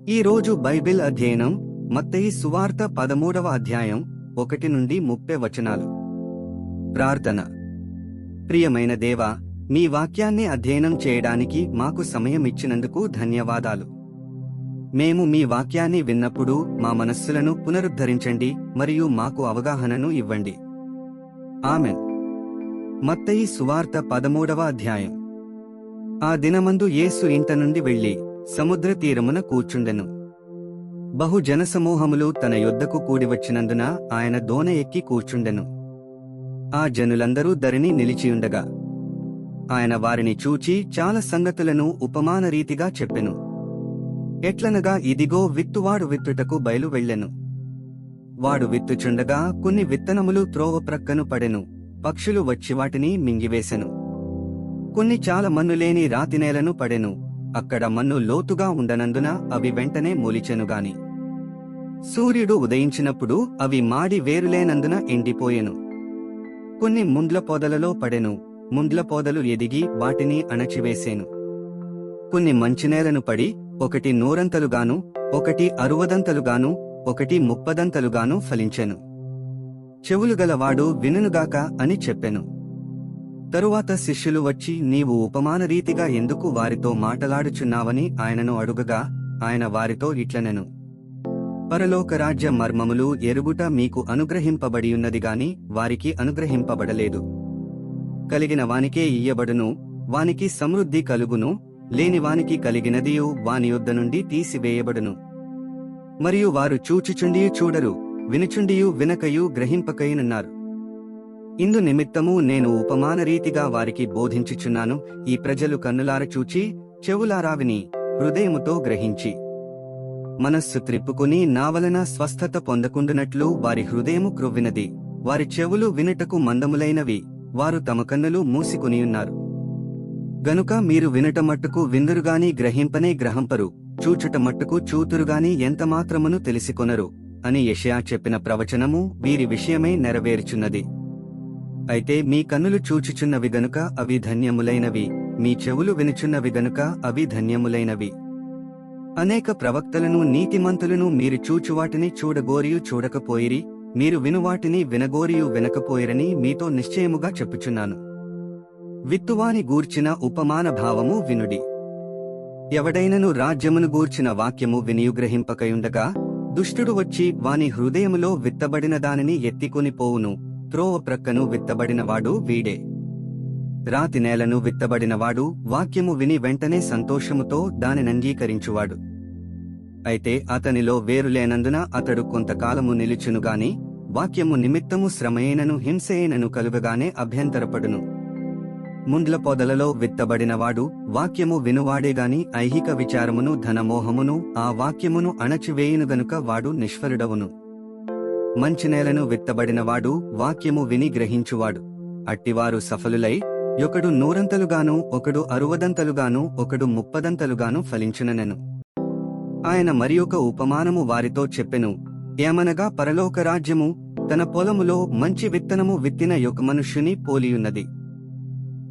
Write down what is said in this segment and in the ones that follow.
ఈ రోజు బైబిల్ అధ్యయనం మత్తయి సువార్త 13వ అధ్యాయం 1 నుండి 30 వచనాలు. ప్రార్థన. ప్రియమైన దేవా, మీ వాక్యాన్ని అధ్యయనం చేయడానికి మాకు సమయం ఇచ్చినందుకు ధన్యవాదాలు. మేము మీ వాక్యాన్ని విన్నప్పుడు మా మనస్సులను పునరుద్ధరించండి మరియు మాకు అవగాహనను ఇవ్వండి. ఆమెన్. మత్తయి సువార్త 13వ అధ్యాయం. ఆ దినమందు యేసు ఇంట నుండి వెళ్లి సముద్ర తీరమున కూర్చుండెను. బహు జనసమూహములు తన యొద్దకు కూడివచ్చినందున ఆయన దోణ ఎక్కి కూర్చుండెను. ఆ జనులందరూ ధరణి నిలిచియుండగా ఆయన వారిని చూచి చాలా సంగతులను ఉపమానరీతిగా చెప్పెను. ఎట్లనగా, ఇదిగో, విత్తువాడు విత్తుటకు బయలు వెళ్ళెను. వాడు విత్తుచుండగా కొన్ని విత్తనములు త్రోవ ప్రక్కను పడెను. పక్షులు వచ్చి వాటిని మింగివేశెను. కొన్ని చాలా మన్నులేని రాతినేలను పడెను. అక్కడ మన్ను లోతుగా ఉండనందున అవి వెంటనే మొలిచెనుగాని సూర్యుడు ఉదయించినప్పుడు అవి మాడి వేరులేనందున ఎండిపోయెను. కొన్ని ముండ్ల పొదలలో పడెను. ముండ్ల పొదలు ఎదిగి వాటిని అణచివేసేను. కొన్ని మంచినేలను పడి ఒకటి 100 ఒకటి 60 ఒకటి 30 ఫలించెను. చెవులు గలవాడు వినుగాక అని చెప్పెను. తరువాత శిష్యులు వచ్చి, నీవు ఉపమానరీతిగా ఎందుకు వారితో మాటలాడుచున్నావని ఆయనను అడుగగా, ఆయన వారితో ఇట్లనెను, పరలోకరాజ్య మర్మములు ఎరుగుట మీకు అనుగ్రహింపబడియున్నది గాని వారికి అనుగ్రహింపబడలేదు. కలిగిన వానికే ఇయ్యబడును, వానికి సమృద్ధి కలుగును. లేని వానికి కలిగినదియు వాని యొద్ద నుండి తీసివేయబడును. మరియు వారు చూచుచుండియు చూడరు, వినుచుండియు వినకయు గ్రహింపకయునున్నారు. ఇందు నిమిత్తము నేను ఉపమానరీతిగా వారికి బోధించుచున్నాను. ఈ ప్రజలు కన్నులార చూచి, చెవులారా విని, హృదయముతో గ్రహించి, మనస్సు త్రిప్పుకుని నా వలన స్వస్థత పొందకుండునట్లు వారి హృదయము క్రొవ్వినది. వారి చెవులు వినుటకు మందములైనవి, వారు తమ కన్నులు మూసికొనియున్నారు. గనుక మీరు వినుట మట్టుకు విందురుగాని గ్రహింపనే గ్రహంపరు, చూచుట మట్టుకు చూతురుగాని ఎంతమాత్రమును తెలిసికొనరు అని యెషయా చెప్పిన ప్రవచనము వీరి విషయమై నెరవేర్చున్నది. అయితే మీ కన్నులు చూచుచున్నవి గనుక అవి ధన్యములైనవి, మీ చెవులు వినుచున్నవి గనుక అవి ధన్యములైనవి. అనేక ప్రవక్తలను నీతిమంతులను మీరు చూచువాటిని చూడగోరియు చూడకపోయిరి, మీరు వినువాటిని వినగోరియు వినకపోయిరని మీతో నిశ్చయముగా చెప్పుచున్నాను. విత్తువాని గూర్చిన ఉపమాన భావము వినుడి. ఎవడైనను రాజ్యమును గూర్చిన వాక్యము వినియుగ్రహింపకయుండగా దుష్టుడు వచ్చి వాని హృదయములో విత్తబడిన దానిని ఎత్తికొని పోవును. త్రోవ ప్రక్కను విత్తబడినవాడు వీడే. రాతి నేలను విత్తబడినవాడు వాక్యము విని వెంటనే సంతోషముతో దానినంగీకరించువాడు. అయితే అతనిలో వేరులేనందున అతడు కొంతకాలము నిలుచునుగాని వాక్యము నిమిత్తము శ్రమయైనను హింసయైనను కలుగగానే అభ్యంతరపడును. ముండ్ల పొదలలో విత్తబడినవాడు వాక్యము వినువాడేగాని ఐహిక విచారమును ధనమోహమును ఆ వాక్యమును అణచివేయును గనుక వాడు నిష్ఫలుడవును. మంచినేలను విత్తబడినవాడు వాక్యము విని గ్రహించువాడు. అట్టివారు సఫలులై ఒకడు 100 ఒకడు 60 ఒకడు 30 ఫలించుననెను. ఆయన మరియొక ఉపమానము వారితో చెప్పెను. ఏమనగా, పరలోక రాజ్యము తన పొలములో మంచి విత్తనము విత్తిన ఒక మనుష్యుని పోలియున్నది.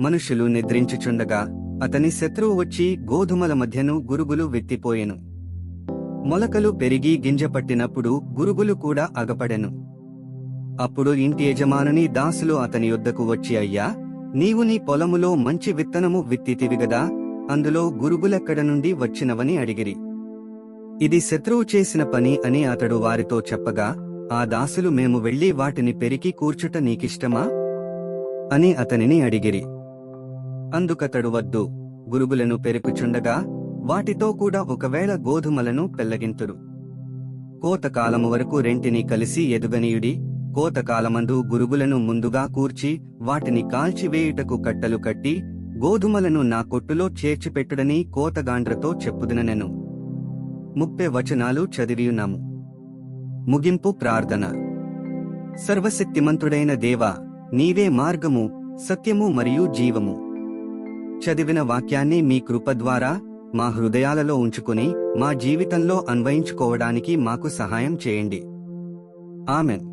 మనుష్యులు నిద్రించుచుండగా అతని శత్రువు వచ్చి గోధుమల మధ్యను గురుగులు విత్తిపోయెను. మొలకలు పెరిగి గింజపట్టినప్పుడు గురుగులు కూడా అగపడెను. అప్పుడు ఇంటి యజమానుని దాసులు అతని యొద్దకు వచ్చి, అయ్యా, నీవు నీ పొలములో మంచి విత్తనము విత్తితివిగదా, అందులో గురుగులెక్కడ నుండి వచ్చినవని అడిగిరి. ఇది శత్రువు చేసిన పని అని అతడు వారితో చెప్పగా, ఆ దాసులు, మేము వెళ్లి వాటిని పెరికి కూర్చుట నీకిష్టమా అని అతనిని అడిగిరి. అందుకతడు, వద్దు, గురుగులను పెరుకుచుండగా వాటితో కూడా ఒకవేళ గోధుమలను పెళ్లగింతురు. కోతకాలము వరకు రెంటిని కలిసి ఎదుగనీయుడి. కోతకాలమందు గురుగులను ముందుగా కూర్చి వాటిని కాల్చివేయుటకు కట్టలు కట్టి గోధుమలను నా కొట్టులో చేర్చిపెట్టుడని కోతగాండ్రతో చెప్పుదుననెను. 30 వచనాలు చదివియున్నాము. ముగింపు ప్రార్థన. సర్వశక్తిమంతుడైన దేవా, నీవే మార్గము, సత్యము మరియు జీవము. చదివిన వాక్యాన్ని మీ కృప ద్వారా మా హృదయాలలో ఉంచుకుని మా జీవితంలో అన్వయించుకోవడానికి మాకు సహాయం చేయండి. ఆమెన్.